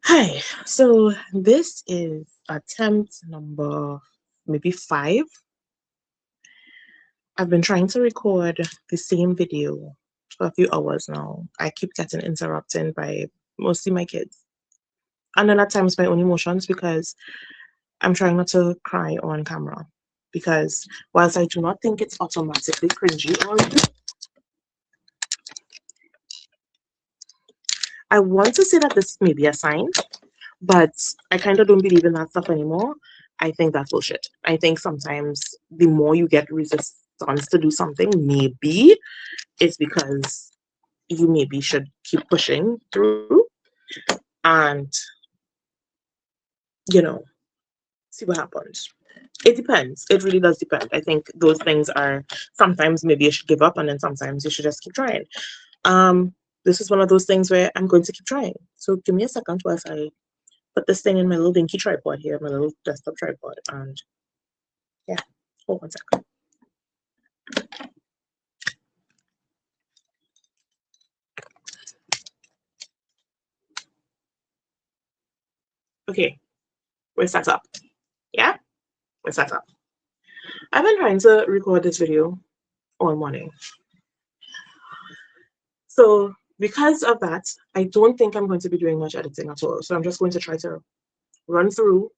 Hi, so this is attempt number maybe 5. I've been trying to record the same video for a few hours now. I keep getting interrupted by mostly my kids. And then at times my own emotions because I'm trying not to cry on camera. Because whilst I do not think it's automatically cringy or I want to say that this may be a sign, but I kind of don't believe in that stuff anymore. I think that's bullshit. I think sometimes the more you get resistance to do something, maybe it's because you maybe should keep pushing through and, you know, see what happens. It depends. It really does depend. I think those things are sometimes maybe you should give up and then sometimes you should just keep trying. Um, this is one of those things where I'm going to keep trying. So give me a second whilst I put this thing in my little dinky tripod here, my little desktop tripod, and yeah, hold on a second. Okay, we're set up. Yeah, we're set up. I've been trying to record this video all morning. So because of that, I don't think I'm going to be doing much editing at all. So I'm just going to try to run through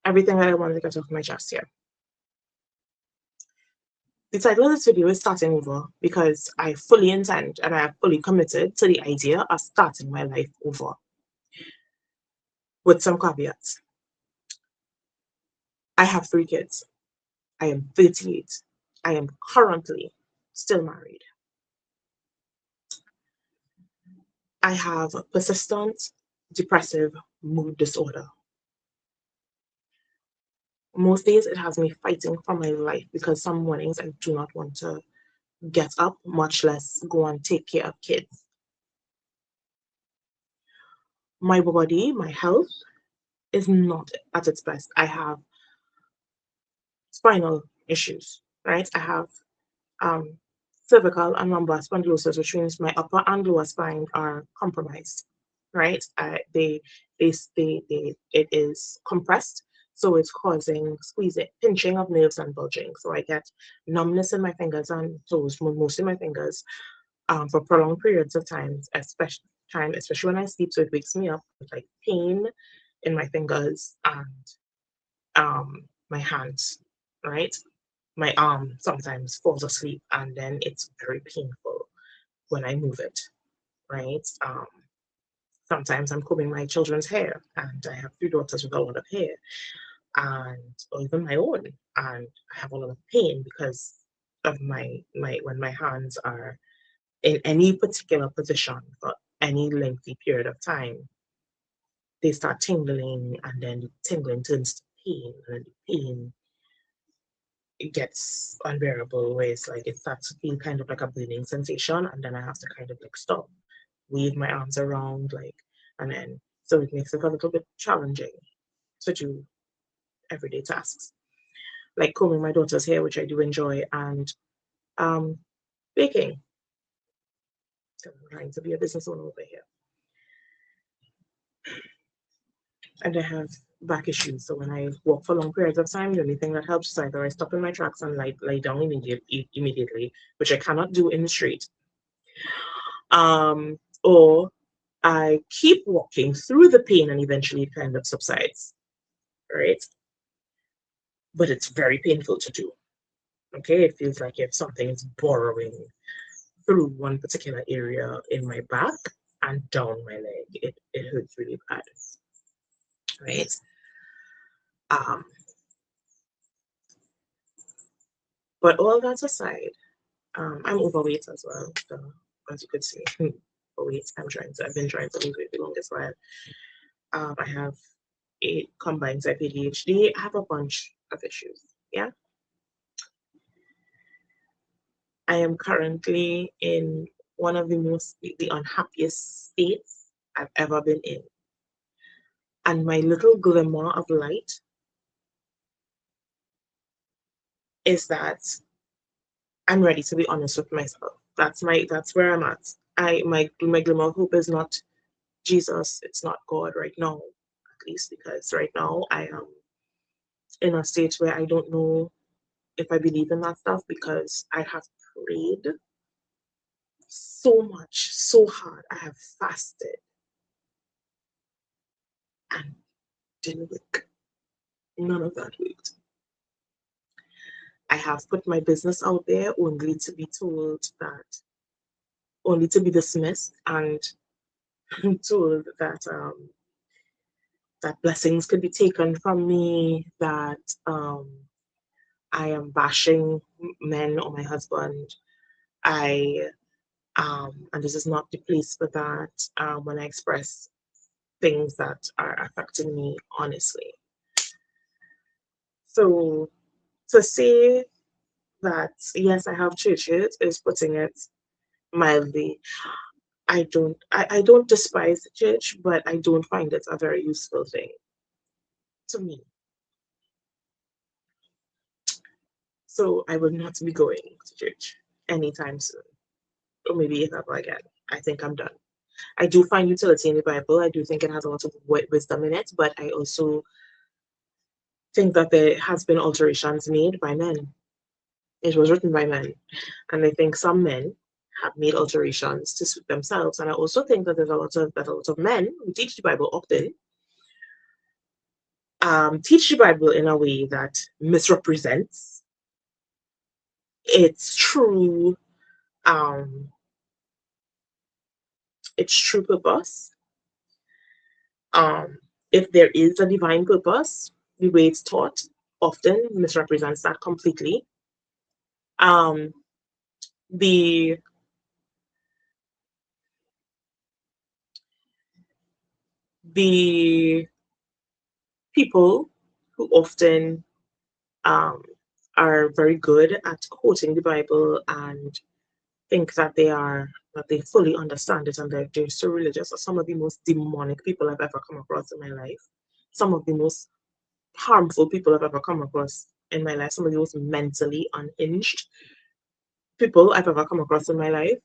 everything that I want to get off my chest here. The title of this video is Starting Over because I fully intend and I am fully committed to the idea of starting my life over with some caveats. I have 3 kids. I am 38. I am currently still married. I have persistent depressive mood disorder. Most days it has me fighting for my life because some mornings I do not want to get up, much less go and take care of kids. My body, my health is not at its best. I have spinal issues, right? I have um, cervical and lumbar spondylosis, which means my upper and lower spine are compromised, right? It is compressed, so it's causing squeezing, pinching of nerves and bulging. So I get numbness in my fingers and toes, mostly my fingers, for prolonged periods of especially when I sleep. So it wakes me up with like pain in my fingers and my hands, right? My arm sometimes falls asleep and then it's very painful when I move it, right? Sometimes I'm combing my children's hair and I have 3 daughters with a lot of hair and or even my own, and I have a lot of pain because of my when my hands are in any particular position for any lengthy period of time, they start tingling and then the tingling turns to pain and then the pain it gets unbearable where it's like it starts to feel kind of like a burning sensation and then I have to kind of like stop, wave my arms around like and then so it makes it a little bit challenging to do everyday tasks. Like combing my daughter's hair, which I do enjoy, and um baking. So I'm trying to be a business owner over here. And I have back issues. So when I walk for long periods of time, the only thing that helps is either I stop in my tracks and lie down immediately, which I cannot do in the street. Or I keep walking through the pain and eventually it kind of subsides, right? But it's very painful to do. Okay, it feels like if something is burrowing through one particular area in my back and down my leg. It hurts really bad, right? Um, but all that aside, I'm overweight as well. So as you could see, overweight. I've been trying to lose weight the longest while. I have a combined type ADHD. I have a bunch of issues. Yeah. I am currently in one of the unhappiest states I've ever been in. And my little glimmer of light is that I'm ready to be honest with myself. That's where I'm at. My glimmer of hope is not Jesus, it's not God right now, at least because right now I am in a state where I don't know if I believe in that stuff because I have prayed so much, so hard. I have fasted and didn't work. None of that worked. I have put my business out there only to be told that, only to be dismissed and told that blessings could be taken from me, that I am bashing men or my husband. I and this is not the place for that when I express things that are affecting me honestly. So to say that yes, I have churches is putting it mildly. I don't despise the church, but I don't find it a very useful thing to me. So I will not be going to church anytime soon. Or maybe if ever again. I think I'm done. I do find utility in the Bible. I do think it has a lot of wisdom in it, but I also think that there has been alterations made by men. It was written by men, and I think some men have made alterations to suit themselves. And I also think that there's a lot of men who teach the Bible often teach the Bible in a way that misrepresents its true um, its true purpose. Um, if there is a divine purpose, the way it's taught often misrepresents that completely. Um, the the people who often um, are very good at quoting the Bible and think that they fully understand it and they're so religious are some of the most demonic people I've ever come across in my life. Some of the most harmful people I've ever come across in my life. Some of the most mentally unhinged people I've ever come across in my life.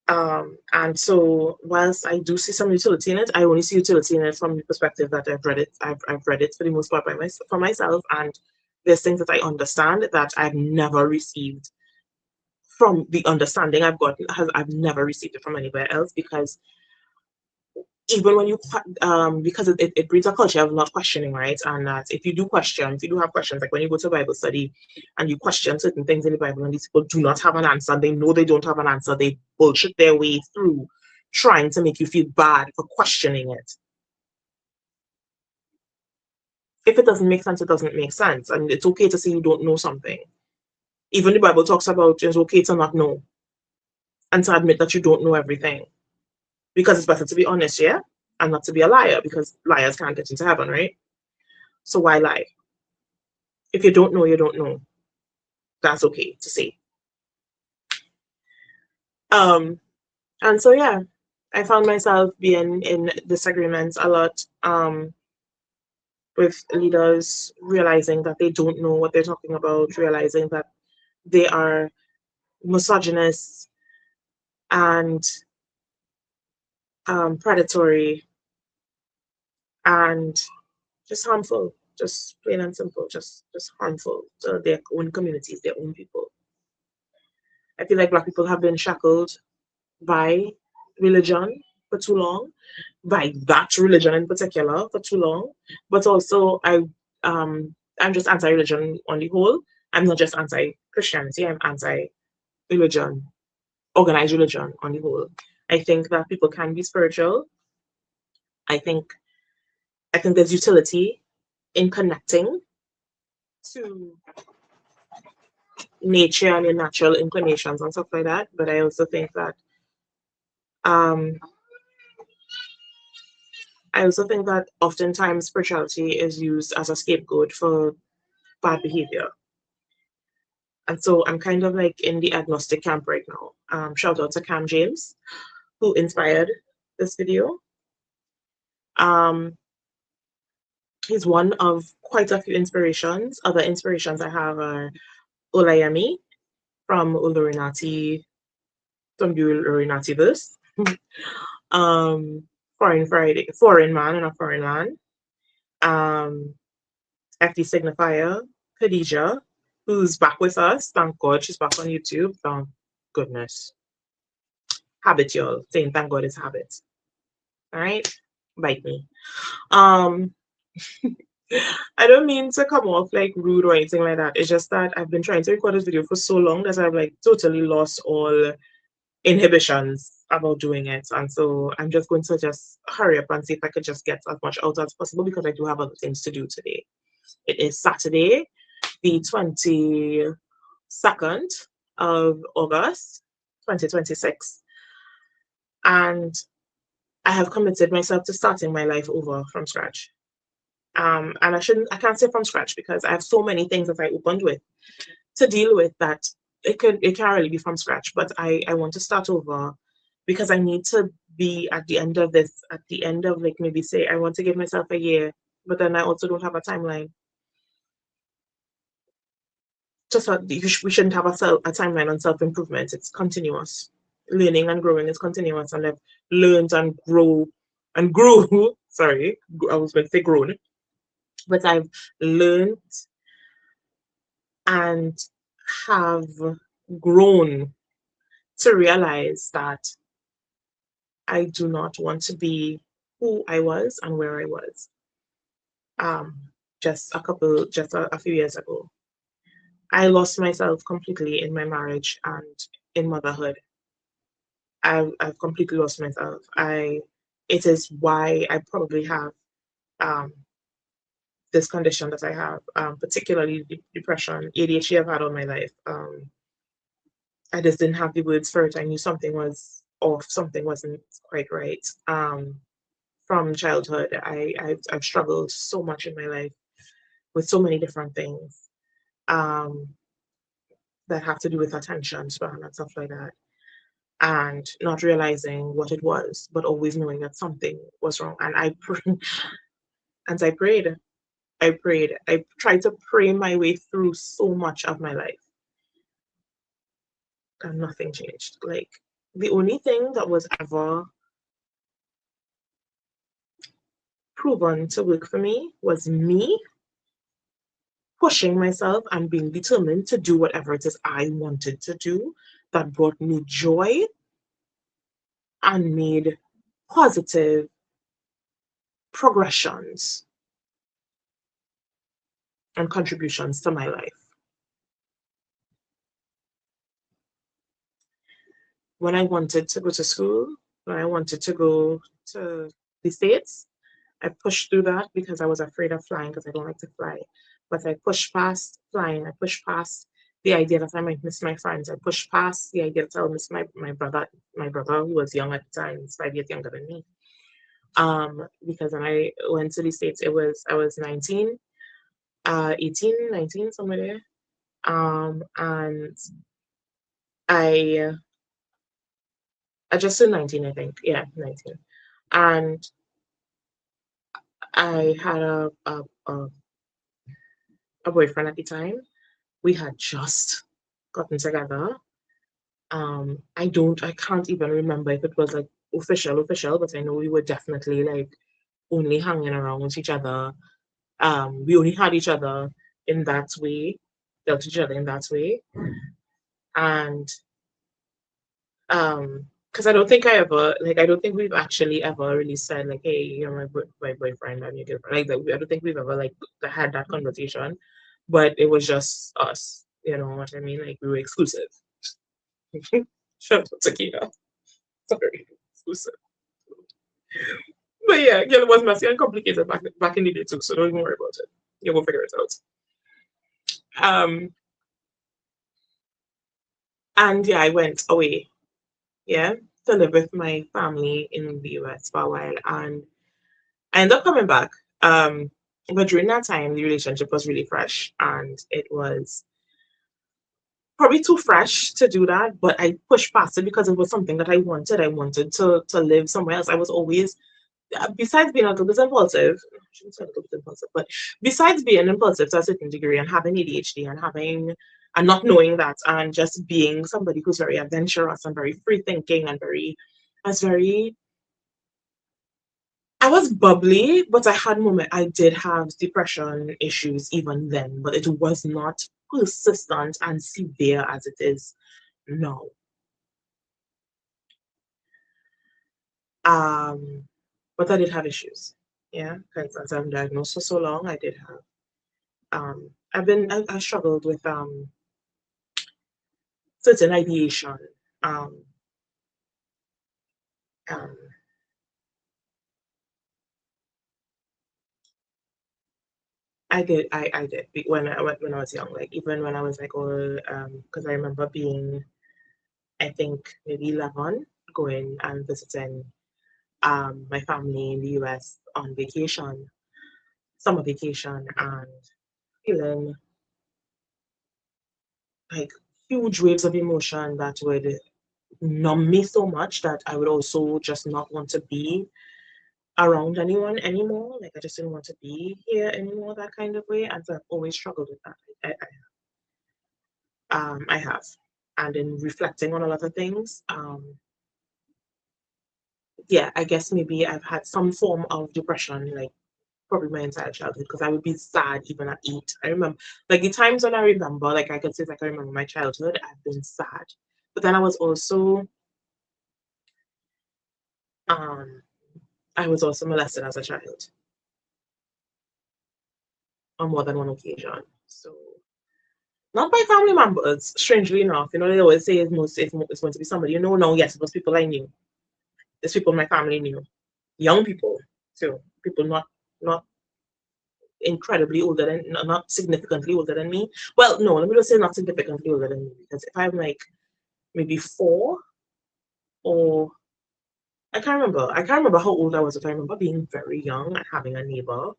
And so, whilst I do see some utility in it, I only see utility in it from the perspective that I've read it. I've read it for the most part for myself, and there's things that I understand that I've never received from the understanding I've gotten. I've never received it from anywhere else because even when you because it breeds a culture of not questioning, right? And that if you do question, if you do have questions, like when you go to a Bible study and you question certain things in the Bible and these people do not have an answer, they know they don't have an answer, they bullshit their way through trying to make you feel bad for questioning it. If it doesn't make sense, it doesn't make sense, and it's okay to say you don't know something. Even the Bible talks about it's okay to not know and to admit that you don't know everything, because it's better to be honest, yeah, and not to be a liar, because liars can't get into heaven, right? So why lie? If you don't know, you don't know. That's okay to say. Um, and so yeah, I found myself being in disagreements a lot with leaders, realizing that they don't know what they're talking about, realizing that they are misogynist and predatory and just harmful, just plain and simple, just harmful to their own communities, their own people. I feel like Black people have been shackled by religion for too long, by that religion in particular for too long. But also I'm just anti-religion on the whole. I'm not just anti-Christianity, I'm anti-religion, organized religion on the whole. I think that people can be spiritual. I think I think there's utility in connecting to nature and your natural inclinations and stuff like that. But I also think that um oftentimes spirituality is used as a scapegoat for bad behavior. And so I'm kind of like in the agnostic camp right now. Shout out to Cam James, who inspired this video. Um, he's one of quite a few inspirations. Other inspirations I have are Olayemi from Ulurinati, from the Ulurinati verse. um, foreign man and a foreign man. Um, FD signifier, Khadija, who's back with us. Thank God she's back on YouTube. Thank goodness. Habit, y'all. Saying thank God is habit. All right, bite me. Um, I don't mean to come off like rude or anything like that. It's just that I've been trying to record this video for so long that I've like totally lost all inhibitions about doing it. And so I'm just going to just hurry up and see if I could just get as much out as possible because I do have other things to do today. It is Saturday, the 22nd of August, 2026. And I have committed myself to starting my life over from scratch. And I can't say from scratch because I have so many things that I opened with to deal with that it can't really be from scratch. But I want to start over because I need to be at the end of this, at the end of like maybe say I want to give myself a year, but then I also don't have a timeline. Just we shouldn't have a timeline on self improvement. It's continuous. Learning and growing is continuous, and I've learned and grew. Sorry, I was going to say grown, but I've learned and have grown to realize that I do not want to be who I was and where I was um, just a few years ago. I lost myself completely in my marriage and in motherhood. I've completely lost myself. It is why I probably have um, this condition that I have, particularly depression, ADHD I've had all my life. I just didn't have the words for it. I knew something was off, something wasn't quite right. From childhood, I've struggled so much in my life with so many different things um, that have to do with attention span and stuff like that, and not realizing what it was, but always knowing that something was wrong. And and I tried to pray my way through so much of my life, and nothing changed. Like the only thing that was ever proven to work for me was me pushing myself and being determined to do whatever it is I wanted to do that brought me joy and made positive progressions and contributions to my life. When I wanted to go to school, when I wanted to go to the States, I pushed through that because I was afraid of flying because I don't like to fly. But I pushed past flying. I pushed past the idea that I might miss my friends. I pushed past the idea that I'll miss my brother who was young at the time, he's 5 years younger than me. Because when I went to the States, I was 19, 18, 19, somewhere there. And I I just turned 19, I think. Yeah, 19. And I had a boyfriend at the time. We had just gotten together. I can't even remember if it was like official, but I know we were definitely like only hanging around with each other. We only had each other in that way, dealt each other in that way. And because I don't think we've actually ever really said like, hey, you're my boyfriend, I'm your girlfriend. Like that, I don't think we've ever like had that conversation, but it was just us. You know what I mean? Like we were exclusive. Shut up, Takina. Sorry, exclusive. But yeah, it was messy and complicated back in the day too. So don't even worry about it. You will figure it out. Um, and yeah, I went away. Yeah, to live with my family in the US for a while, and I ended up coming back. Um, but during that time, the relationship was really fresh, and it was probably too fresh to do that. But I pushed past it because it was something that I wanted. I wanted to live somewhere else. I was always, besides being a little bit impulsive, I shouldn't say a little bit impulsive, but besides being impulsive to a certain degree and having ADHD and not knowing that and just being somebody who's very adventurous and very free thinking and very I was very I was bubbly, but I had moment. I did have depression issues even then, but it was not persistent and severe as it is now. Um, but I did have issues. Yeah, because as I'm diagnosed for so long, I did have. I struggled with certain ideation. Um, um, I did when I was young, like even when I was like, oh, because I remember being, I think maybe 11, going and visiting my family in the US on vacation, summer vacation, and feeling like huge waves of emotion that would numb me so much that I would also just not want to be around anyone anymore. Like I just didn't want to be here anymore, that kind of way. And so I've always struggled with that. I have. And in reflecting on a lot of things, yeah, I guess maybe I've had some form of depression, like probably my entire childhood, because I would be sad even at 8. I remember, like the times when I remember, like I could say, like I remember my childhood, I've been sad. But then um, I was also molested as a child on more than one occasion. So not by family members, strangely enough. You know, they always say it's going to be somebody. You know, no, yes, it was people I knew. There's people my family knew. Young people too. People not incredibly older than not significantly older than me. Well, no, let me just say not significantly older than me because if I'm like maybe 4 or I can't remember how old I was, but I remember being very young and having a neighbor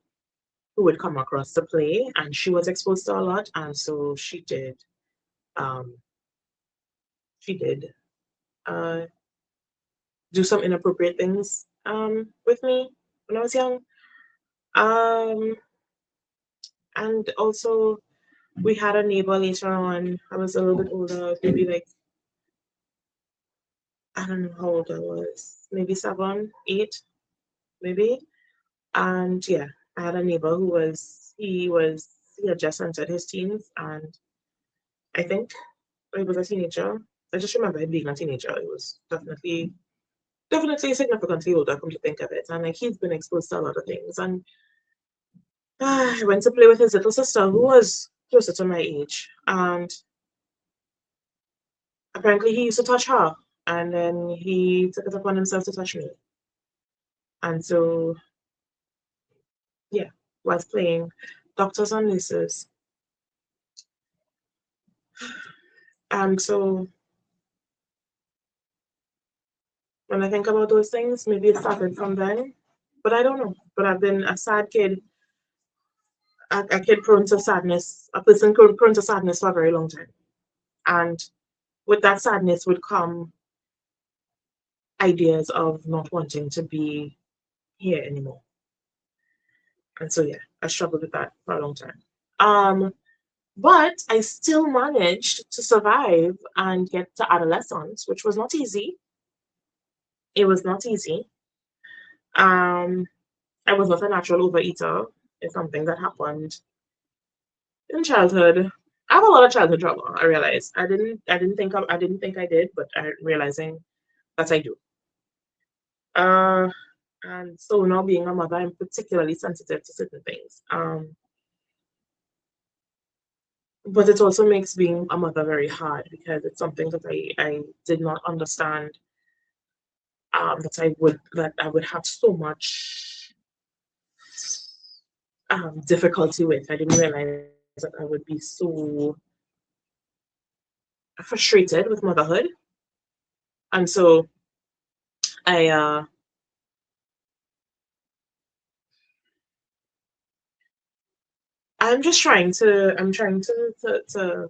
who would come across to play and she was exposed to a lot and so um she did uh do some inappropriate things with me when I was young. Um and also we had a neighbor later on. I was a little bit older, maybe like I don't know how old I was, maybe 7, 8, maybe. And yeah, I had a neighbor he had just entered his teens, and I think he was a teenager. I just remember him being a teenager. It was definitely significantly older, come to think of it. And like he's been exposed to a lot of things. And I went to play with his little sister, who was closer to my age, and apparently he used to touch her, and then he took it upon himself to touch me. And so yeah, was playing doctors and nurses. And so when I think about those things, maybe it started from then, but I don't know. But I've been a sad kid, a kid prone to sadness, a person prone to sadness for a very long time. And with that sadness would come ideas of not wanting to be here anymore. And so yeah, I struggled with that for a long time. Um, but I still managed to survive and get to adolescence, which was not easy. It was not easy. Um, I was not a natural overeater. It's something that happened in childhood. I have a lot of childhood trauma. I realize I didn't think I did, but I'm realizing that I do. Uh, and so now being a mother, I'm particularly sensitive to certain things. But it also makes being a mother very hard because it's something that I did not understand. That I would have so much difficulty with. I didn't realize that I would be so frustrated with motherhood, and so I I'm trying to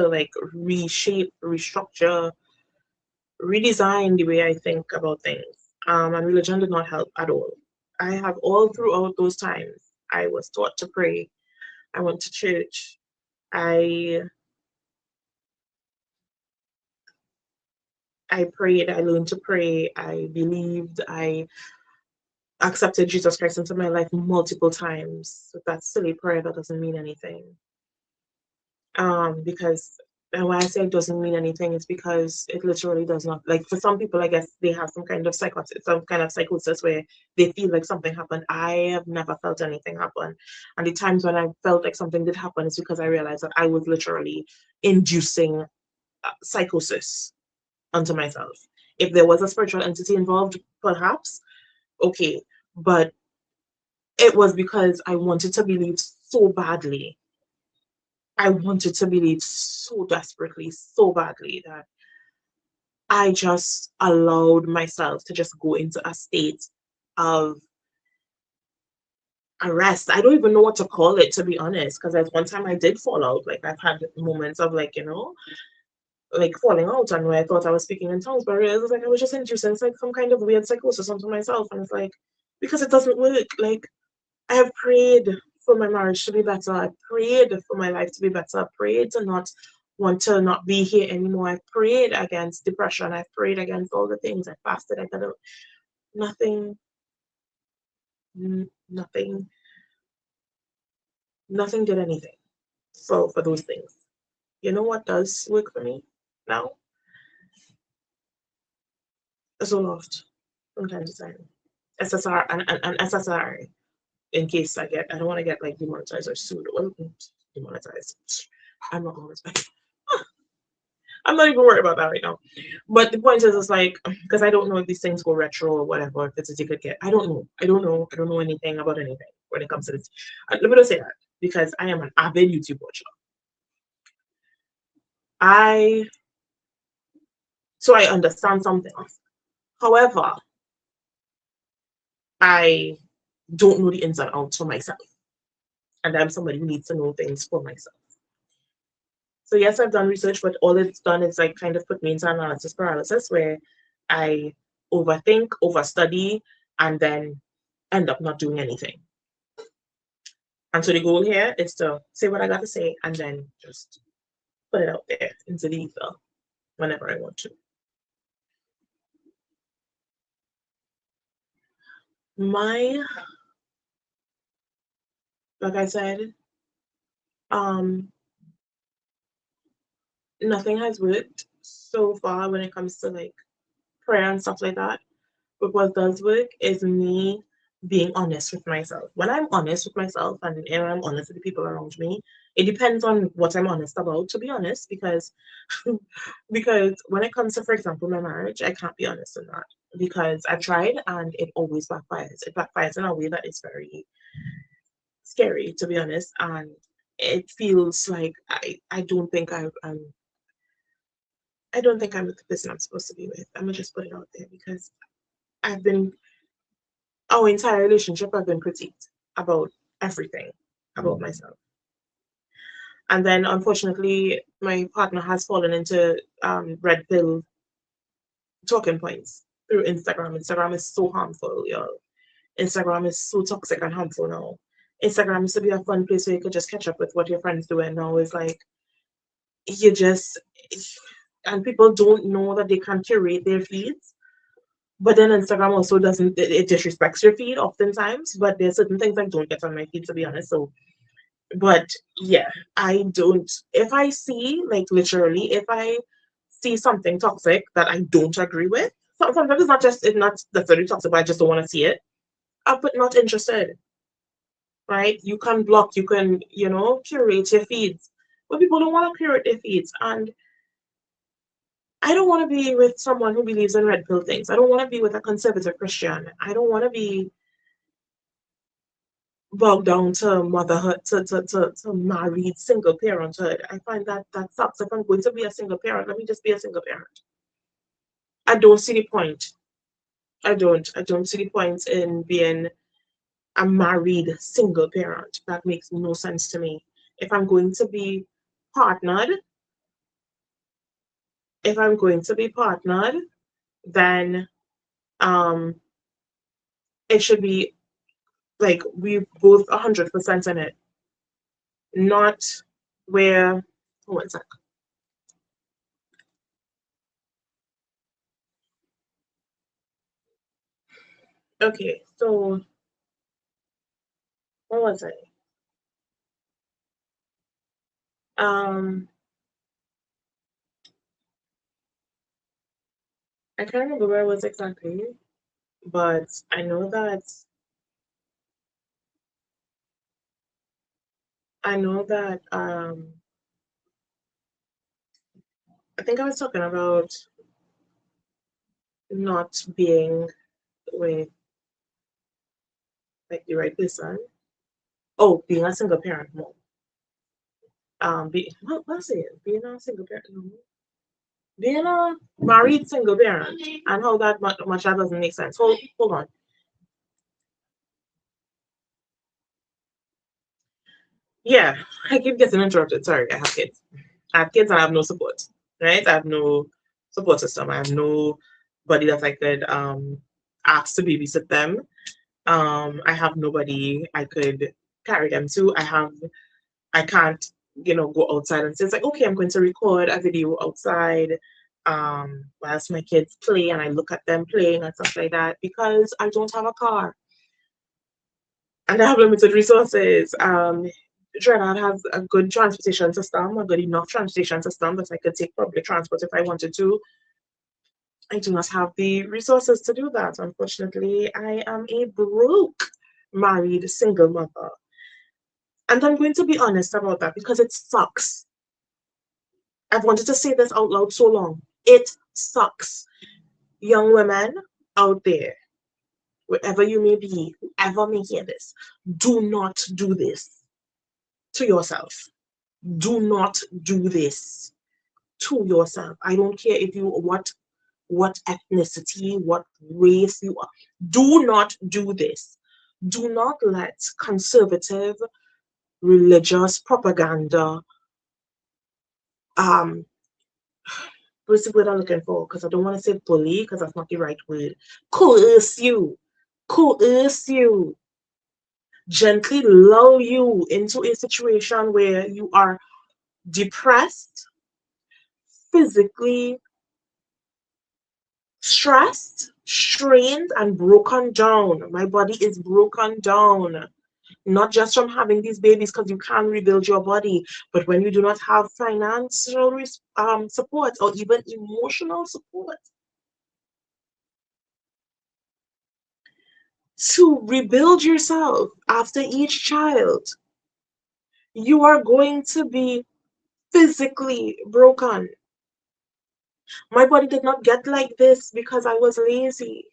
like reshape, restructure, redesign the way I think about things. And religion did not help at all. I have all throughout those times I was taught to pray. I went to church. I I prayed, I learned to pray, I believed, I accepted Jesus Christ into my life multiple times. So that silly prayer that doesn't mean anything. Because and why I say it doesn't mean anything is because it literally does not. Like for some people, I guess they have some kind of psychosis where they feel like something happened. I have never felt anything happen, and the times when I felt like something did happen is because I realized that I was literally inducing psychosis onto myself. If there was a spiritual entity involved, perhaps okay, but it was because I wanted to believe so badly. I wanted to believe so desperately, so badly that I just allowed myself to just go into a state of arrest. I don't even know what to call it, to be honest, because at one time I did fall out. Like I've had moments of like, like falling out and where I thought I was speaking in tongues, but I realized like I was just inducing it's like some kind of weird psychosis onto myself. And it's like, because it doesn't work. Like I have prayed for my marriage to be better. I prayed for my life to be better. I prayed to not want to not be here anymore. I prayed against depression. I prayed against all the things. I fasted. I got nothing, nothing, nothing did anything for those things. You know what does work for me now? Zoloft from time to time. SSR and SSR in case I don't want to get like demonetized or sued. Well, demonetized. I'm not going to I'm not even worried about that right now. But the point is, it's like because I don't know if these things go retro or whatever. If it's a ticket get, I don't know. I don't know. I don't know anything about anything when it comes to this. Let me just say that because I am an avid YouTube watcher. I so I understand something. However, I don't know the ins and outs for myself, and I'm somebody who needs to know things for myself. So yes, I've done research, but all it's done is like kind of put me into analysis paralysis where I overthink, overstudy, and then end up not doing anything. And so the goal here is to say what I got to say and then just put it out there into the ether whenever I want to. My, like I said, um, nothing has worked so far when it comes to like prayer and stuff like that. But what does work is me being honest with myself. When I'm honest with myself and I'm honest with the people around me, it depends on what I'm honest about, to be honest, because because when it comes to, for example, my marriage, I can't be honest in that because I've tried and it always backfires. It backfires in a way that is very scary, to be honest, and it feels like I don't think I'm with the person I'm supposed to be with. I'm gonna just put it out there because I've been our entire relationship I've been critiqued about everything about myself. And then unfortunately my partner has fallen into red pill talking points through Instagram. Instagram is so harmful, y'all. Instagram is so toxic and harmful now. Instagram used to be a fun place where you could just catch up with what your friends do, and now it's like you just and people don't know that they can curate their feeds. But then Instagram also doesn't it disrespects your feed oftentimes. But there's certain things I don't get on my feed, to be honest. So but yeah, I don't if I see like literally if I see something toxic that I don't agree with, sometimes it's not necessarily toxic, but I just don't want to see it. I'll put not interested, right? You can block, you can, curate your feeds. But people don't want to curate their feeds. And I don't want to be with someone who believes in red pill things. I don't want to be with a conservative Christian. I don't want to be bogged down to motherhood, to married single parenthood. I find that sucks. If I'm going to be a single parent, let me just be a single parent. I don't see the point. I don't. I don't see the point in being a married single parent. That makes no sense to me. If I'm going to be partnered, if I'm going to be partnered, then um it should be like we both 100% in it, not where. Oh, one sec. Okay, so what was I? Um, I can't remember where I was exactly, but I know that I think I was talking about not being with like the right person. Oh, being a single parent mom. What was it? Being a single parent, no. Being a married single parent, and how that much that doesn't make sense. Hold on. Yeah, I keep getting interrupted. Sorry, I have kids. I have kids and I have no support. Right? I have no support system. I have nobody that I could ask to babysit them. I have nobody I could carry them to. I can't, go outside and say it's like, okay, I'm going to record a video outside whilst my kids play and I look at them playing and stuff like that because I don't have a car and I have limited resources. Trinidad has a good transportation system, a good enough transportation system that I could take public transport if I wanted to. I do not have the resources to do that. Unfortunately, I am a broke married single mother. And I'm going to be honest about that because it sucks. I've wanted to say this out loud so long. It sucks. Young women out there, wherever you may be, whoever may hear this, do not do this to yourself. Do not do this to yourself. I don't care if you what ethnicity, what race you are. Do not do this. Do not let conservative religious propaganda um what's the word I'm looking for? Because I don't want to say bully, because that's not the right word. Coerce you. Coerce you. Gently lull you into a situation where you are depressed, physically stressed, strained, and broken down. My body is broken down. Not just from having these babies because you can't rebuild your body, but when you do not have financial support or even emotional support to rebuild yourself after each child, you are going to be physically broken. My body did not get like this because I was lazy.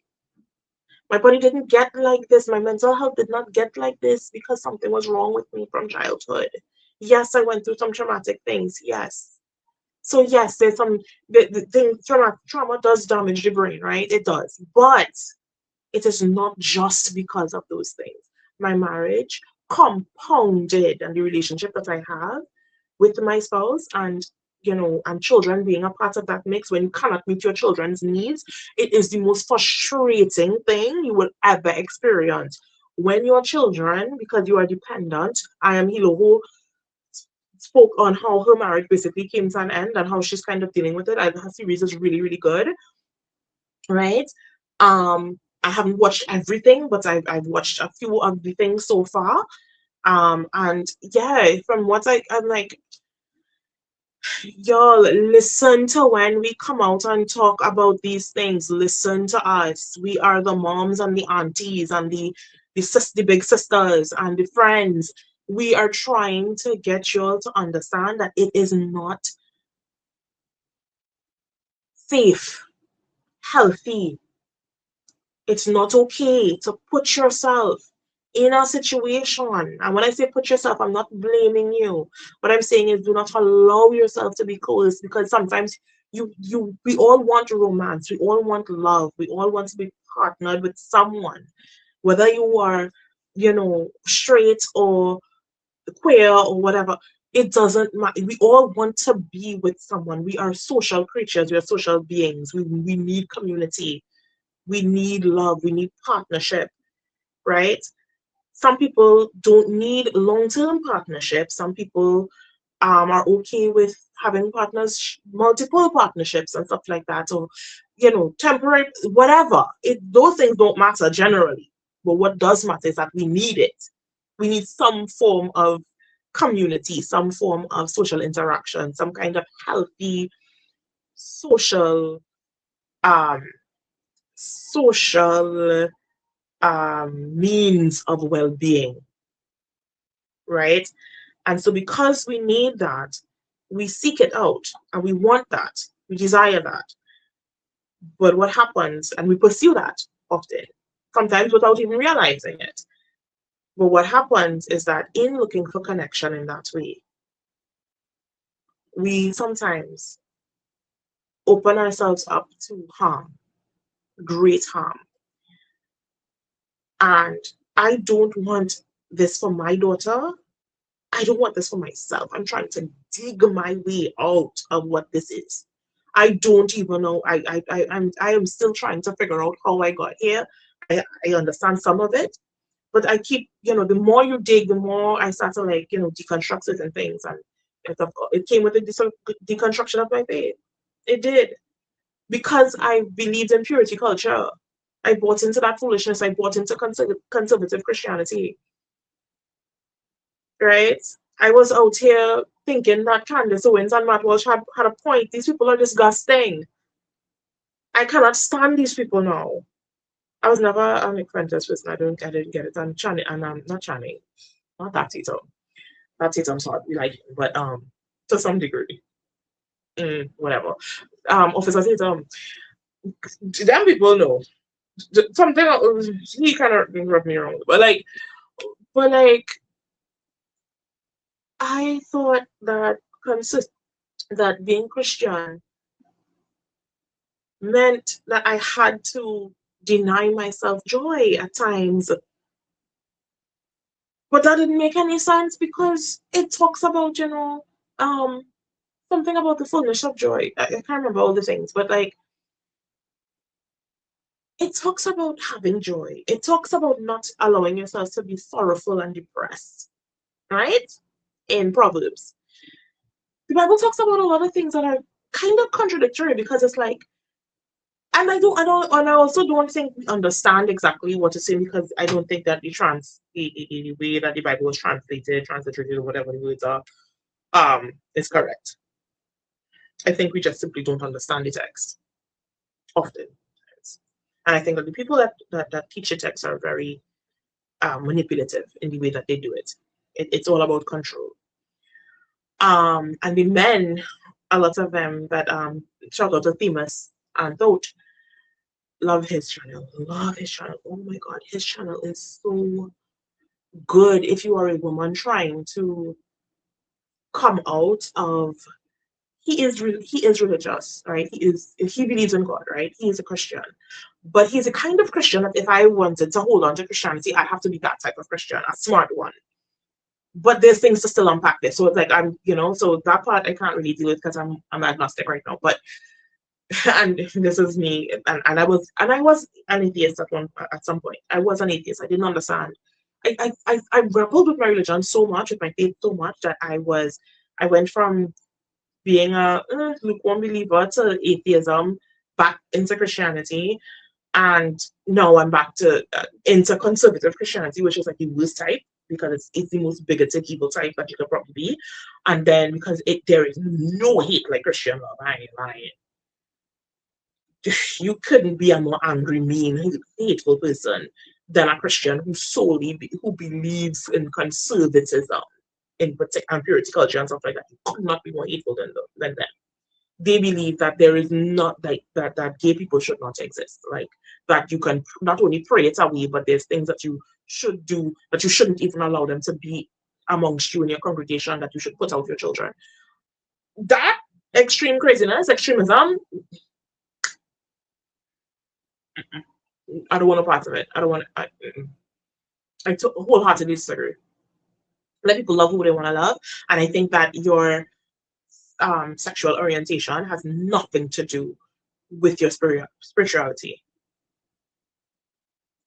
My body didn't get like this. My mental health did not get like this because something was wrong with me from childhood. Yes, I went through some traumatic things. Yes. So yes, there's some the thing trauma does damage the brain, right? It does. But it is not just because of those things. My marriage compounded and the relationship that I have with my spouse and children being a part of that mix when you cannot meet your children's needs, it is the most frustrating thing you will ever experience. When your children, because you are dependent, I am Hilo who spoke on how her marriage basically came to an end and how she's kind of dealing with it. And her series is really, really good, right? I haven't watched everything, but I've watched a few of the things so far. And yeah, from what I'm like, y'all listen to when we come out and talk about these things. Listen to us. We are the moms and the aunties and the big sisters and the friends. We are trying to get y'all to understand that it is not safe, healthy. It's not okay to put yourself in a situation. And when I say put yourself, I'm not blaming you. What I'm saying is do not allow yourself to be coerced because sometimes we all want romance, we all want love, we all want to be partnered with someone, whether you are, straight or queer or whatever. It doesn't matter. We all want to be with someone. We are social creatures, we are social beings. We need community, we need love, we need partnership, right? Some people don't need long-term partnerships. Some people are okay with having partners, multiple partnerships and stuff like that, or temporary, whatever. Those things don't matter generally. But what does matter is that we need it. We need some form of community, some form of social interaction, some kind of healthy social um social means of well-being, right? And so because we need that, we seek it out and we want that, we desire that. But what happens, and we pursue that often, sometimes without even realizing it. But what happens is that in looking for connection in that way, we sometimes open ourselves up to harm, great harm. And I don't want this for my daughter. I don't want this for myself. I'm trying to dig my way out of what this is. I don't even know. I am still trying to figure out how I got here. I understand some of it, but I keep, the more you dig, the more I start to deconstruct certain things, and it came with the deconstruction of my faith. It did, because I believed in purity culture. I bought into that foolishness. I bought into conservative Christianity, right? I was out here thinking that Candace Owens and Matt Walsh had a point. These people are disgusting. I cannot stand these people now. I was never an apprentice person. I didn't get it. And Channing, and not Channing, not that Tito. That Tito, I'm sorry, we like him, but to some degree, whatever. Officer Tito, damn people know something. He kind of rubbed me wrong, but I thought that that being Christian meant that I had to deny myself joy at times. But that didn't make any sense because it talks about, um, something about the fullness of joy. I can't remember all the things, but it talks about having joy. It talks about not allowing yourself to be sorrowful and depressed, right? In Proverbs. The Bible talks about a lot of things that are kind of contradictory because it's like, and and I also don't think we understand exactly what it's saying, because I don't think that the way that the Bible was transliterated, or whatever the words are, is correct. I think we just simply don't understand the text often. And I think that the people that teach the text are very manipulative in the way that they do it. It's all about control. And the men, a lot of them that shout out to Themis and Thoth, love his channel. Love his channel. Oh my God, his channel is so good. If you are a woman trying to come out of, he is religious, right? He believes in God, right? He is a Christian, but he's a kind of Christian that if I wanted to hold on to Christianity, I'd have to be that type of Christian, a smart one. But there's things to still unpack there. So it's like so that part I can't really deal with because I'm agnostic right now. But and this is me, and I was an atheist at some point. I was an atheist. I didn't understand. I grappled with my religion so much, with my faith so much, that I went from being a lukewarm believer to atheism, back into Christianity, and now I'm back to into conservative Christianity, which is like the worst type, because it's the most bigoted evil type that you could probably be. And then because there is no hate like Christian love. I ain't lying. You couldn't be a more angry, mean, hateful person than a Christian who believes in conservatism, and purity culture and stuff like that. You could not be more hateful than them. They believe that there is not like that gay people should not exist. Like that you can not only pray it away, but there's things that you should do that you shouldn't even allow them to be amongst you in your congregation, that you should put out your children. That extreme craziness, extremism, I don't want a part of it. I don't want. I wholeheartedly disagree. Let people love who they want to love, and I think that your sexual orientation has nothing to do with your spirituality.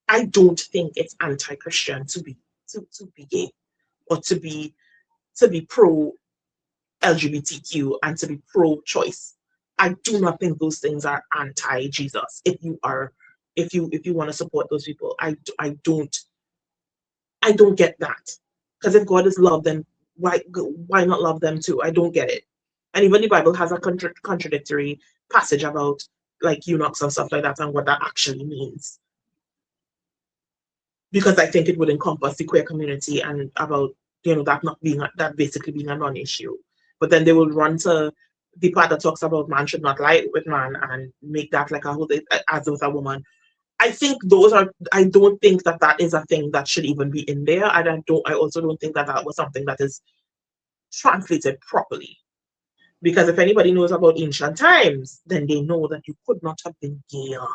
I don't think it's anti-Christian to be gay, or to be pro LGBTQ and to be pro-choice. I do not think those things are anti-Jesus. If you want to support those people, I don't get that. Because if God is love, then why not love them too? I don't get it. And even the Bible has a contradictory passage about like eunuchs and stuff like that and what that actually means. Because I think it would encompass the queer community and about that not being that basically being a non-issue. But then they will run to the part that talks about man should not lie with man and make that like a whole as with a woman. I don't think that that is a thing that should even be in there. And I also don't think that that was something that is translated properly. Because if anybody knows about ancient times, then they know that you could not have been gayer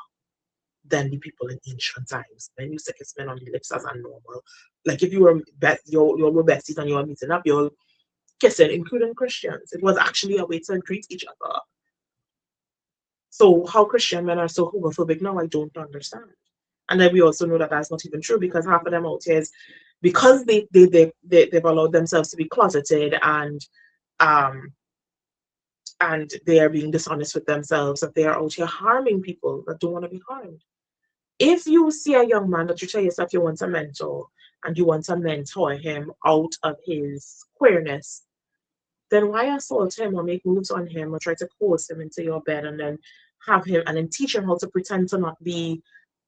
than the people in ancient times. When you say kiss men on the lips as a normal, like if you were you were besties and you were meeting up, you're kissing, including Christians. It was actually a way to greet each other. So how Christian men are so homophobic now, I don't understand. And then we also know that that's not even true because half of them out here is because they've allowed themselves to be closeted um and they are being dishonest with themselves, that they are out here harming people that don't want to be harmed. If you see a young man that you tell yourself you want to mentor and you want to mentor him out of his queerness, then why assault him or make moves on him or try to coerce him into your bed and then have him and then teach him how to pretend to not be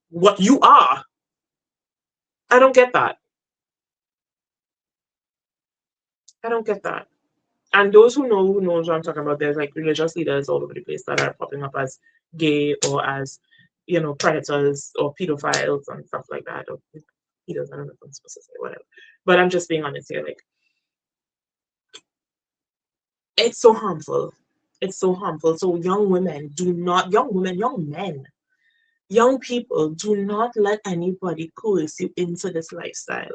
what you are? I don't get that. I don't get that. And those who knows what I'm talking about, there's like religious leaders all over the place that are popping up as gay or as, predators or pedophiles and stuff like that. Or pedos, I don't know if I'm supposed to say whatever. But I'm just being honest here. Like, it's so harmful. It's so harmful. So young women, young men, young people, do not let anybody coerce you into this lifestyle.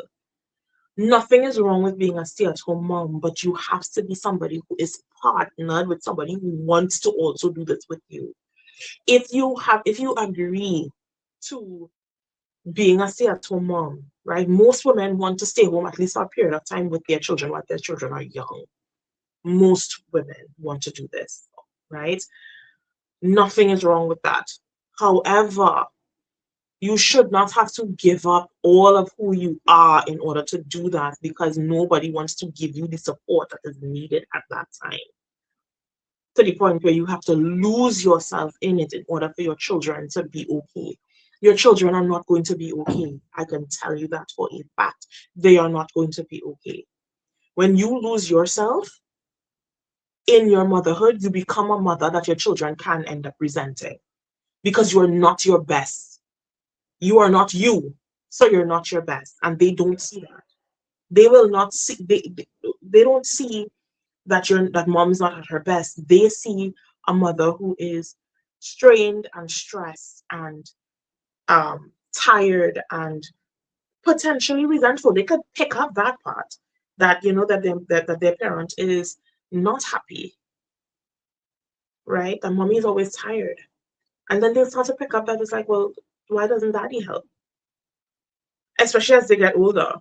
Nothing is wrong with being a stay-at-home mom, but you have to be somebody who is partnered with somebody who wants to also do this with you. If you agree to being a stay-at-home mom, right? Most women want to stay home at least for a period of time with their children while their children are young. Most women want to do this, right? Nothing is wrong with that. However, you should not have to give up all of who you are in order to do that because nobody wants to give you the support that is needed at that time. To the point where you have to lose yourself in it in order for your children to be okay. Your children are not going to be okay. I can tell you that for a fact. They are not going to be okay. When you lose yourself in your motherhood, you become a mother that your children can end up resenting because you are not your best. You are not you, so you're not your best, and they don't see that. They will not see. They don't see that mom is not at her best. They see a mother who is strained and stressed and tired and potentially resentful. They could pick up that part that that their parent is not happy, right? And mommy is always tired, and then they'll start to pick up that it's like, well, why doesn't daddy help? Especially as they get older,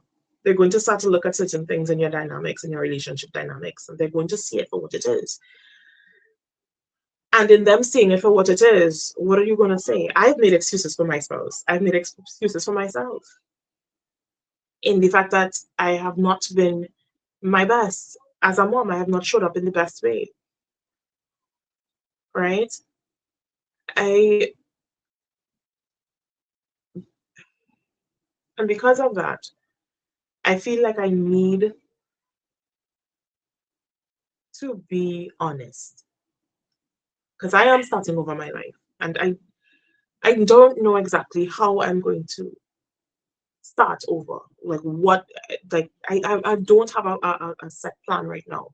they're going to start to look at certain things in your dynamics, in your relationship dynamics, and they're going to see it for what it is. And in them seeing it for what it is, what are you going to say? I've made excuses for my spouse. I've made excuses for myself in the fact that I have not been my best. As a mom, I have not showed up in the best way, right? I And because of that, I feel like I need to be honest because I am starting over my life, and I don't know exactly how I'm going to start over. Like what, like I don't have a set plan right now,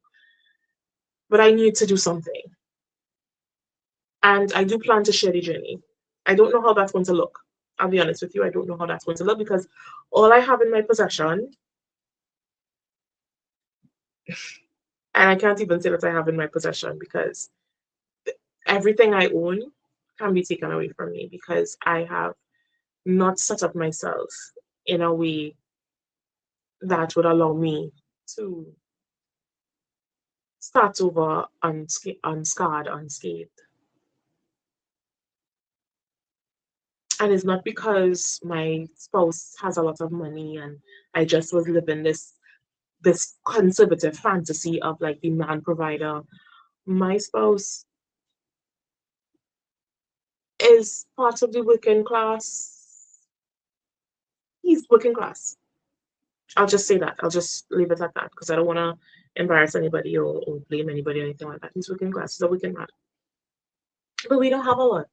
but I need to do something, and I do plan to share the journey. I don't know how that's going to look. I'll be honest with you. I don't know how that's going to look because all I have in my possession, and I can't even say that I have in my possession because everything I own can be taken away from me because I have not set up myself in a way that would allow me to start over unscarred, unscathed. And it's not because my spouse has a lot of money and I just was living this conservative fantasy of like the man provider. My spouse is part of the working class. He's working class. I'll just say that. I'll just leave it at that because I don't want to embarrass anybody or blame anybody or anything like that. He's working class. He's a working man. But we don't have a lot.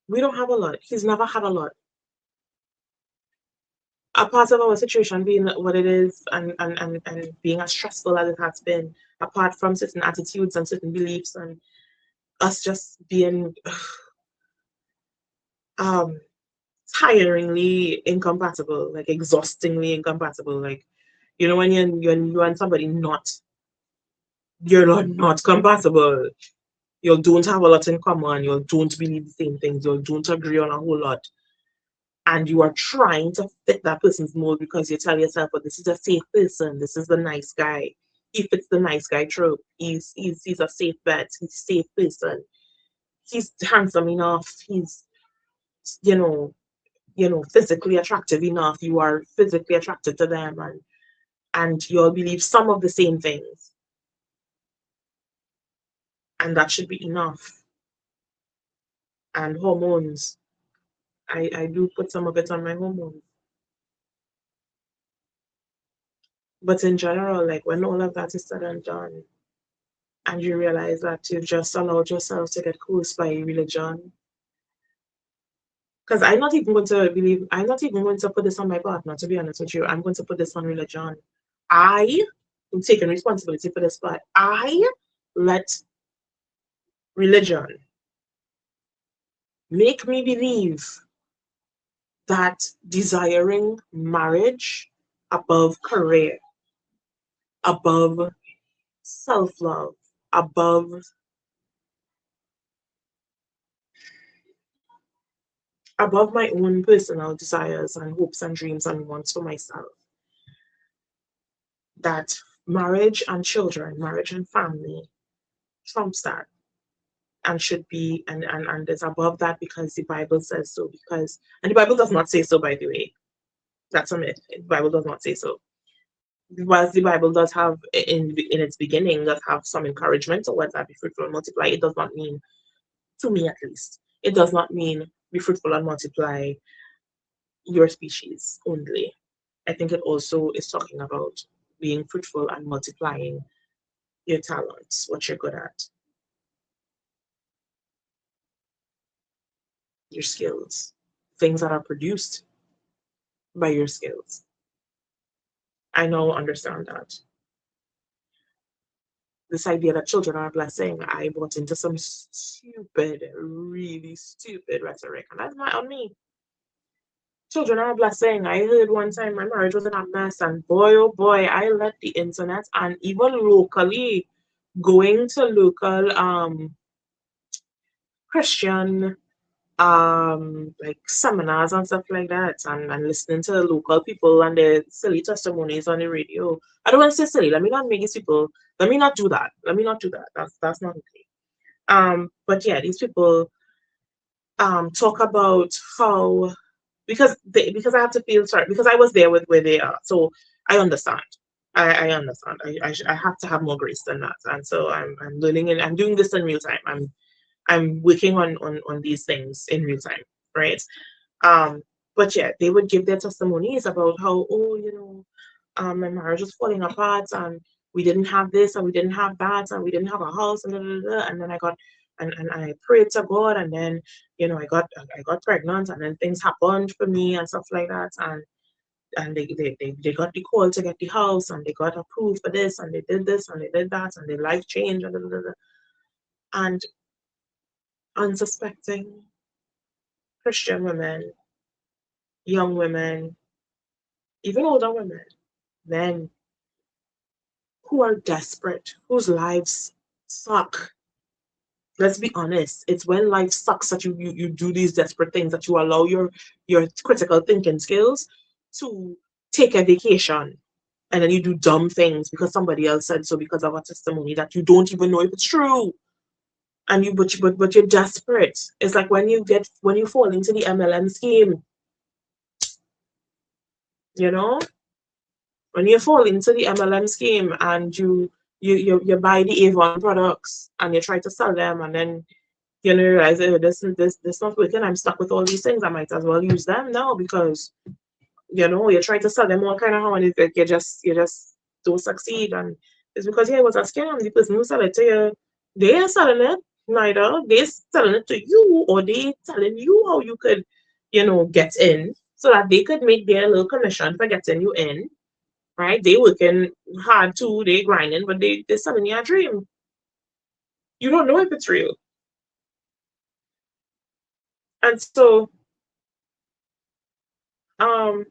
We don't have a lot. He's never had a lot. A part of our situation being what it is and being as stressful as it has been, apart from certain attitudes and certain beliefs and us just being um tiringly incompatible, like exhaustingly incompatible. Like, when you and somebody you're not compatible. You don't have a lot in common. You don't believe the same things. You don't agree on a whole lot. And you are trying to fit that person's mold because you tell yourself, "But this is a safe person. This is the nice guy." He fits the nice guy trope. He's a safe bet. He's a safe person. He's handsome enough. He's you know physically attractive enough. You are physically attracted to them, and you all believe some of the same things, and that should be enough. And hormones, I do put some of it on my hormones. But in general, like when all of that is said and done, and you realize that you've just allowed yourself to get coerced by religion. Because I'm not even going to put this on my partner, to be honest with you. I'm going to put this on religion. I am taking responsibility for this, but I let religion make me believe that desiring marriage above career, above self love, above my own personal desires and hopes and dreams and wants for myself, that marriage and children, marriage and family trumps that and should be and is above that because the Bible says so. Because and the Bible does not say so, by the way. That's a myth. The Bible does not say so. Whilst the Bible does have in its beginning does have some encouragement towards that, be fruitful and multiply, it does not mean, to me at least, it does not mean be fruitful and multiply your species only. I think it also is talking about being fruitful and multiplying your talents, what you're good at, your skills, things that are produced by your skills. I now understand that. This idea that children are a blessing, I bought into some stupid, really stupid rhetoric, and that's not on me. Children are a blessing. I heard one time my marriage was in a mess, and boy, oh boy, I let the internet and even locally going to local Christian like seminars and stuff like that and listening to local people and their silly testimonies on the radio. I don't want to say silly, let me not make these people, let me not do that. Let me not do that. That's not okay. But yeah, these people talk about how because I have to feel sorry because I was there with where they are. So I understand. I understand. I have to have more grace than that. And so I'm learning and I'm doing this in real time. I'm working on these things in real time, right? Um, but yeah, they would give their testimonies about how, oh, my marriage was falling apart and we didn't have this and we didn't have that and we didn't have a house and da, da, da, and then I got and I prayed to God and then I got pregnant and then things happened for me and stuff like that and they got the call to get the house and they got approved for this and they did this and they did that and their life changed and da, da, da, da. And unsuspecting Christian women, young women, even older women, men who are desperate, whose lives suck. Let's be honest. It's when life sucks that you do these desperate things that you allow your critical thinking skills to take a vacation. and then you do dumb things because somebody else said so because of a testimony that you don't even know if it's true. And but you're desperate. It's like when you fall into the MLM scheme, you know, when you fall into the MLM scheme and you buy the Avon products and you try to sell them, and then you know, you realize, oh, this not working. I'm stuck with all these things. I might as well use them now because you know you try to sell them all kind of how, and it's like you just don't succeed. And it's because yeah, it was a scam. The person who sell it to you, they are selling it. Neither they selling it to you, or they telling you how you could, you know, get in so that they could make their little commission for getting you in. Right? They working hard too. They grinding, but they selling you a dream. You don't know if it's real. And so um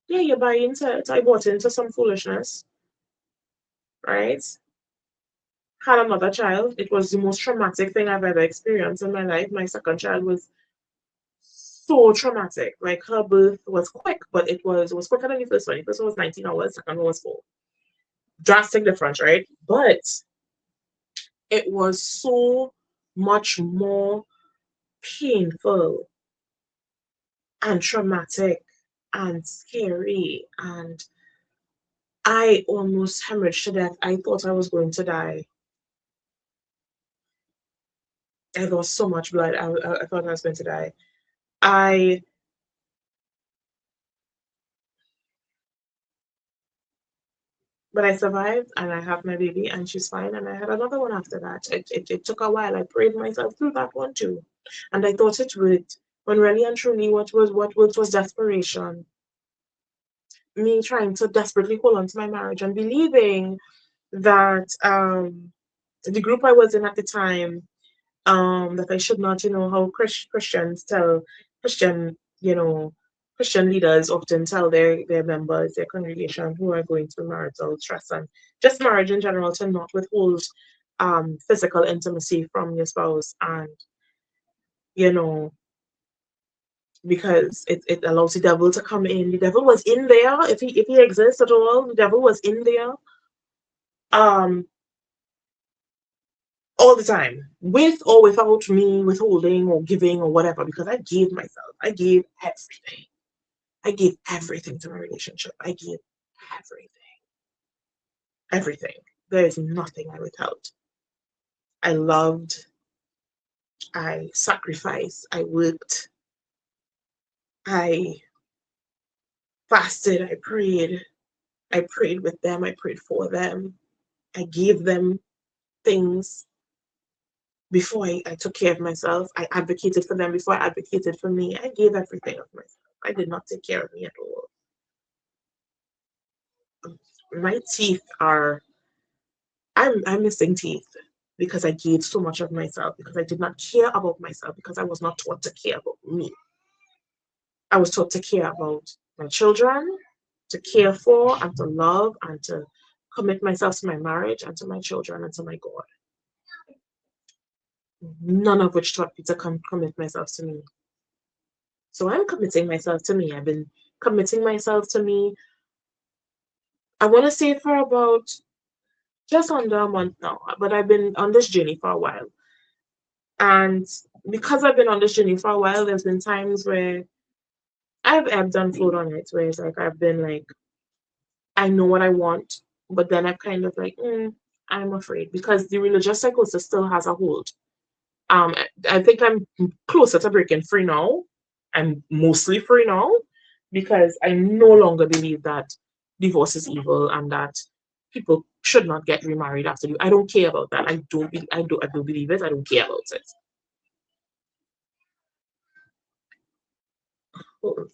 yeah, you buy into it. I bought into some foolishness, right? Had another child. It was the most traumatic thing I've ever experienced in my life. My second child was so traumatic. Like her birth was quick, but it was quicker than the first one. The first one was 19 hours, second one was 4. Drastic difference, right? But it was so much more painful and traumatic and scary. And I almost hemorrhaged to death. I thought I was going to die. I lost so much blood. I thought I was going to die. I But I survived and I have my baby and she's fine. And I had another one after that. It took a while. I prayed myself through that one too. And I thought it would. When really and truly what was desperation. Me trying to desperately hold on to my marriage and believing that the group I was in at the time, that I should not, you know, how Christians tell Christian, you know, Christian leaders often tell their members, their congregation who are going through marital stress and just marriage in general to not withhold physical intimacy from your spouse, and you know, because it allows the devil to come in. The devil was in there, if he exists at all, the devil was in there um all the time, with or without me withholding or giving or whatever, because I gave myself. I gave everything. I gave everything to my relationship. I gave everything. Everything. There is nothing I withheld. I loved, I sacrificed, I worked, I fasted, I prayed with them, I prayed for them, I gave them things before I took care of myself. I advocated for them before I advocated for me. I gave everything of myself. I did not take care of me at all. My teeth are I'm missing teeth because I gave so much of myself, because I did not care about myself, because I was not taught to care about me. I was taught to care about my children, to care for and to love and to commit myself to my marriage and to my children and to my God. None of which taught me to commit myself to me. So I'm committing myself to me. I've been committing myself to me, I want to say, for about just under a month now, but I've been on this journey for a while. And because I've been on this journey for a while, there's been times where I've ebbed and flowed on it, where it's like I've been like, I know what I want, but then I've kind of like, I'm afraid, because the religious psychosis still has a hold. I think I'm closer to breaking free now. I'm mostly free now because I no longer believe that divorce is evil and that people should not get remarried after you. I don't care about that. I don't believe it. I don't care about it. Hold.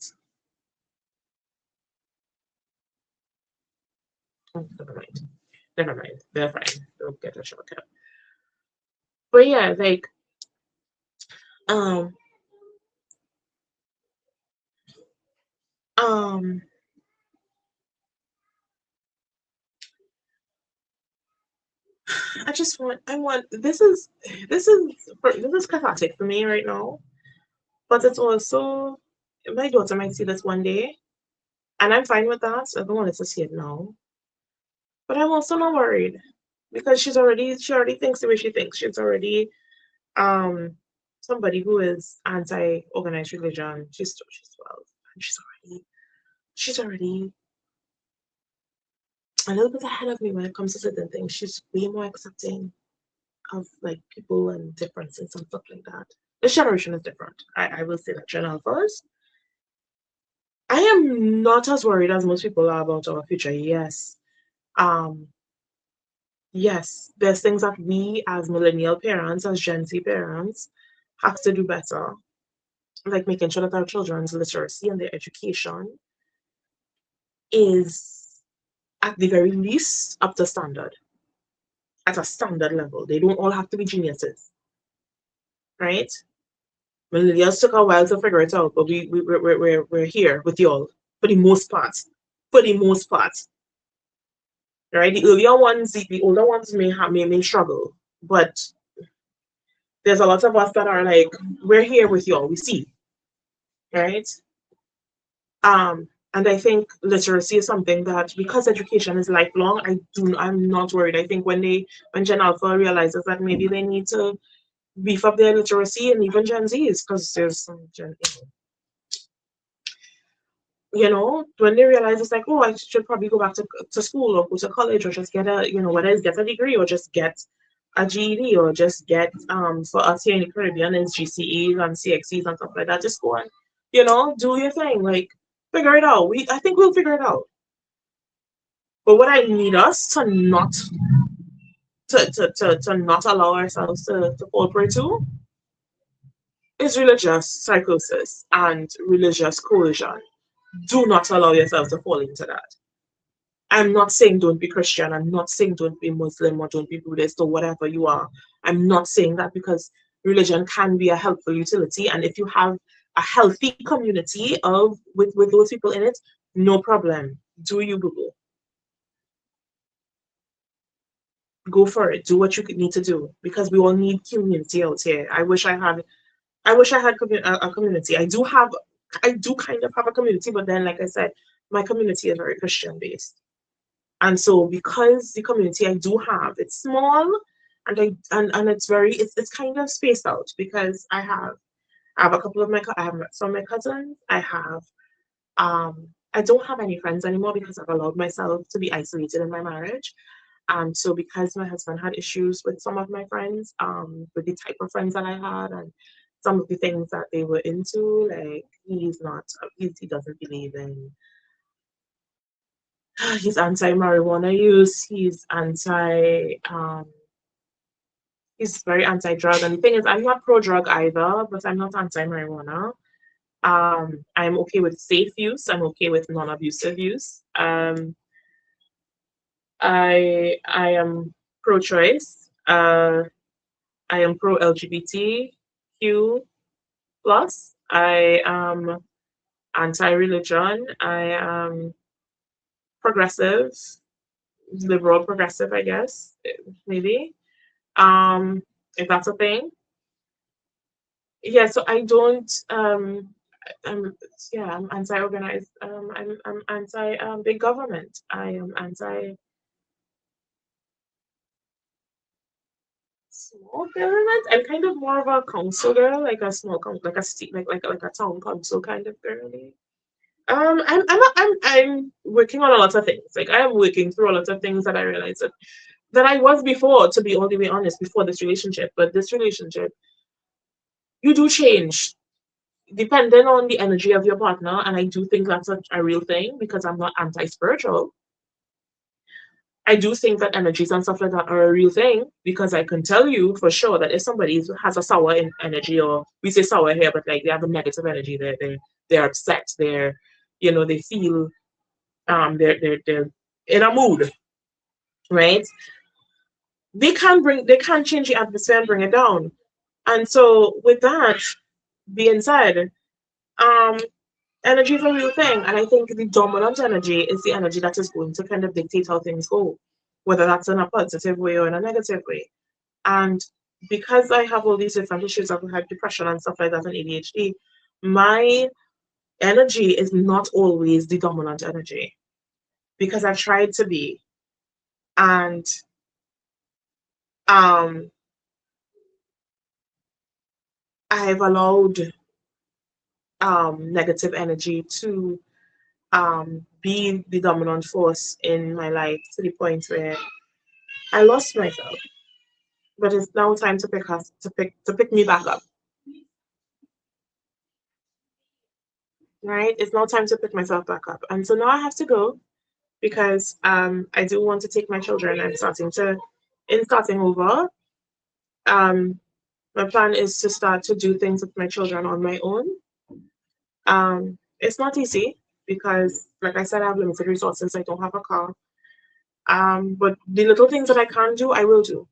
Oh, never mind. Never mind. They're fine. They'll get a shortcut. But yeah, like um um I want this is cathartic for me right now. But it's also, my daughter might see this one day, And I'm fine with that. I don't want to see it now. But I'm also not worried because she already thinks the way she thinks. She's already um somebody who is anti organized religion. She's 12 and she's already a little bit ahead of me when it comes to certain things. She's way more accepting of like people and differences and stuff like that. This generation is different. I will say that Gen Alphas. I am not as worried as most people are about our future. Yes. Um, yes, there's things that we as millennial parents, as Gen Z parents, have to do better. Like making sure that our children's literacy and their education is at the very least up to standard, at a standard level. They don't all have to be geniuses, right? Millennials took a while to figure it out, but we're here with y'all for the most part. For the most part, right? The earlier ones, the older ones may struggle, but there's a lot of us that are like, we're here with y'all. We see, right? And I think literacy is something that because education is lifelong, I'm not worried. I think when Gen Alpha realizes that maybe they need to beef up their literacy and even Gen Zs, because there's some Gen when they realize it's like, oh, I should probably go back to school or go to college or just get a, whether it's get a degree or just get a GED or just get, for us here in the Caribbean, is GCEs and CXEs and stuff like that. Just go and, do your thing. Like, figure it out. I think we'll figure it out. But what I need us to not allow ourselves to fall prey to is religious psychosis and religious coercion. Do not allow yourself to fall into that. I'm not saying don't be Christian. I'm not saying don't be Muslim or don't be Buddhist or whatever you are. I'm not saying that because religion can be a helpful utility. And if you have a healthy community with those people in it, no problem. Do you Google? Go for it. Do what you need to do because we all need community out here. I wish I had a community. I do kind of have a community, but then like I said, my community is very Christian based. And so because the community I do have, it's small and it's kind of spaced out because I have a couple of I have some of my cousins. I don't have any friends anymore because I've allowed myself to be isolated in my marriage. And so because my husband had issues with some of my friends, with the type of friends that I had and some of the things that they were into, like he doesn't believe in he's anti-marijuana use. He's very anti-drug. And the thing is, I'm not pro-drug either, but I'm not anti-marijuana. I'm okay with safe use. I'm okay with non-abusive use. I am pro-choice. I am pro-LGBTQ plus. I am anti-religion. I am progressive, liberal progressive, I guess, maybe. Um, if that's a thing. Yeah, so I don't I'm yeah, I'm anti-organized. I'm anti big government. I am anti small government. I'm kind of more of a council girl, like a small like a state like a town council kind of girly. I'm working on a lot of things. Like I am working through a lot of things that I realized that I was before, to be all the way honest, before this relationship. But this relationship, you do change depending on the energy of your partner. And I do think that's a real thing because I'm not anti-spiritual. I do think that energies and stuff like that are a real thing because I can tell you for sure that if somebody has a sour energy, or we say sour here, but like they have a negative energy, they're upset, they feel they're in a mood, right? They can change the atmosphere and bring it down. And so with that being said, um energy is a real thing. And I think the dominant energy is the energy that is going to kind of dictate how things go, whether that's in a positive way or in a negative way. And because I have all these different issues, I've had depression and stuff like that and ADHD, my energy is not always the dominant energy because I've tried to be, and um, I've allowed negative energy to be the dominant force in my life to the point where I lost myself. But it's now time to pick me back up. Right? It's now time to pick myself back up. And so now I have to go because I do want to take my children. I'm starting to in starting over. Um my plan is to start to do things with my children on my own. It's not easy because like I said, I have limited resources. I don't have a car. But the little things that I can do, I will do.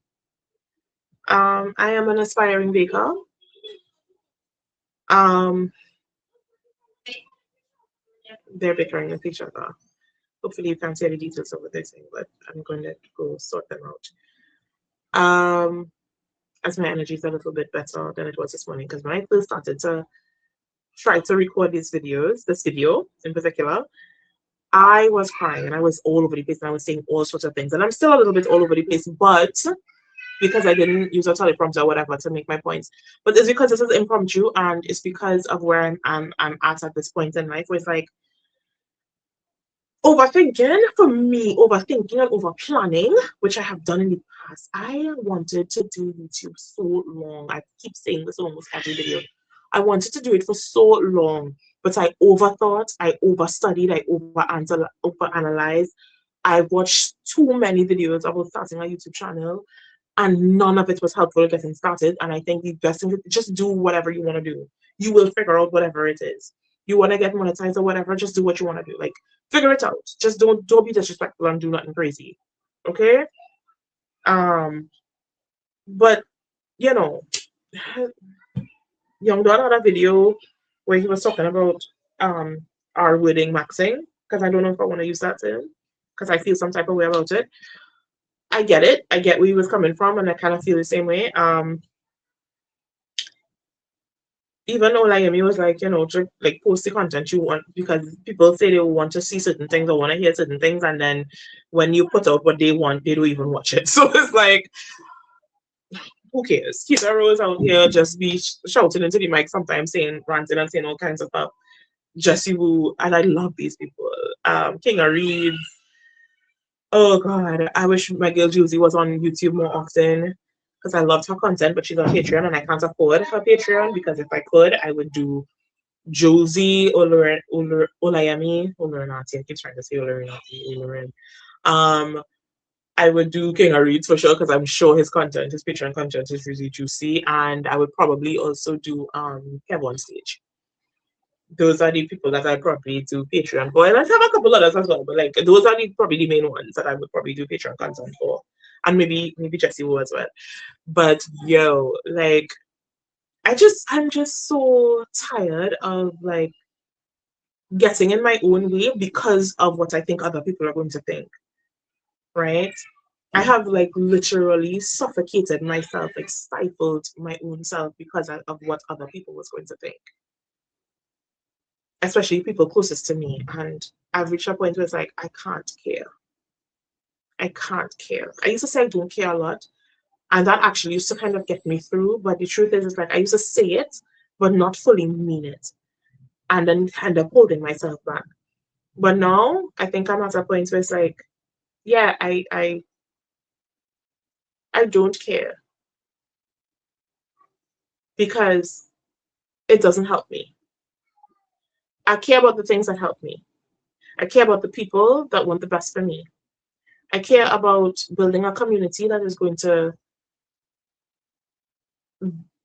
I am an aspiring baker. Um, they're bickering with each other. Hopefully, you can't see the details of what they're saying, but I'm going to go sort them out. As my energy is a little bit better than it was this morning, because when I first started to try to record this video in particular, I was crying and I was all over the place and I was saying all sorts of things. And I'm still a little bit all over the place, but because I didn't use a teleprompter or whatever to make my points. But it's because this is impromptu and it's because of where I'm at this point in life where it's like overthinking for me, overthinking and over planning, which I have done in the past. I wanted to do YouTube so long. I keep saying this almost every video. I wanted to do it for so long, but I overthought, I overstudied, I overanalyzed. I watched too many videos about starting a YouTube channel, and none of it was helpful getting started. And I think the best thing is just do whatever you want to do. You will figure out whatever it is. You want to get monetized or whatever, just do what you want to do. Like figure it out. Just don't be disrespectful and do nothing crazy. Okay? Um, but you know, Young Don had a video where he was talking about um our wording maxing, because I don't know if I want to use that term because I feel some type of way about it. I get it. I get where he was coming from, and I kind of feel the same way. Even though like Amy was like, to like post the content you want because people say they want to see certain things or want to hear certain things, and then when you put out what they want, they don't even watch it. So it's like, who cares? Keita Rose out here just be shouting into the mic sometimes, saying ranting and saying all kinds of stuff. Jesse Wu, and I love these people. King of Reeds. Oh God, I wish my girl Juicy was on YouTube more often because I loved her content, but she's on Patreon and I can't afford her Patreon because if I could, I would do Josie Olayemi Olorinati. I keep trying to say Olorinati, Olorin. Um, I would do King of Reeds for sure because I'm sure his content, his Patreon content is really juicy, and I would probably also do Kev on stage. Those are the people that I probably do Patreon for. And I have a couple others as well, but like those are probably the main ones that I would probably do Patreon content for. And maybe Jesse Wu as well. But yo, like I'm just so tired of like getting in my own way because of what I think other people are going to think. Right? I have like literally suffocated myself, like stifled my own self because of what other people was going to think, especially people closest to me. And I've reached a point where it's like, I can't care. I can't care. I used to say I don't care a lot, and that actually used to kind of get me through. But the truth is like I used to say it, but not fully mean it, and then end up holding myself back. But now I think I'm at a point where it's like, yeah, I don't care because it doesn't help me. I care about the things that help me. I care about the people that want the best for me. I care about building a community that is going to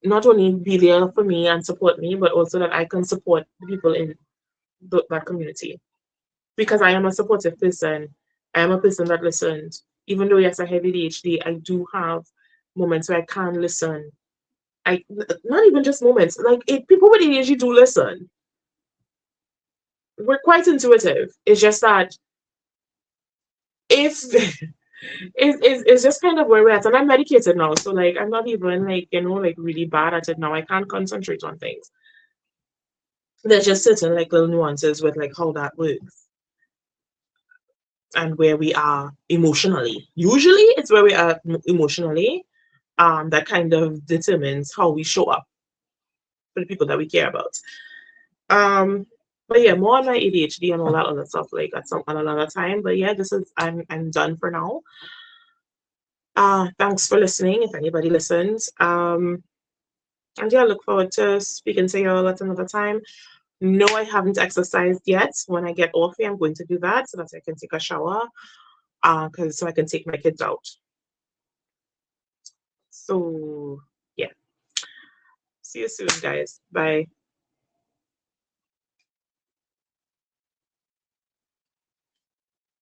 not only be there for me and support me, but also that I can support the people in that community. Because I am a supportive person. I am a person that listens. Even though yes, I have ADHD, I do have moments where I can listen. I not even just moments. Like people with ADHD do listen. We're quite intuitive. It's just that if it's just kind of where we're at, and I'm medicated now, so like I'm not even like like really bad at it now. I can't concentrate on things. there's just certain like little nuances with like how that works and where we are emotionally. Usually it's where we are emotionally that kind of determines how we show up for the people that we care about. Um, but yeah, more on my ADHD and all that other stuff like at some at another time. But yeah, this is I'm done for now. Thanks for listening if anybody listens. And yeah, look forward to speaking to you all at another time. No, I haven't exercised yet. When I get off here, I'm going to do that so that I can take a shower. Cause so I can take my kids out. So yeah. See you soon, guys. Bye.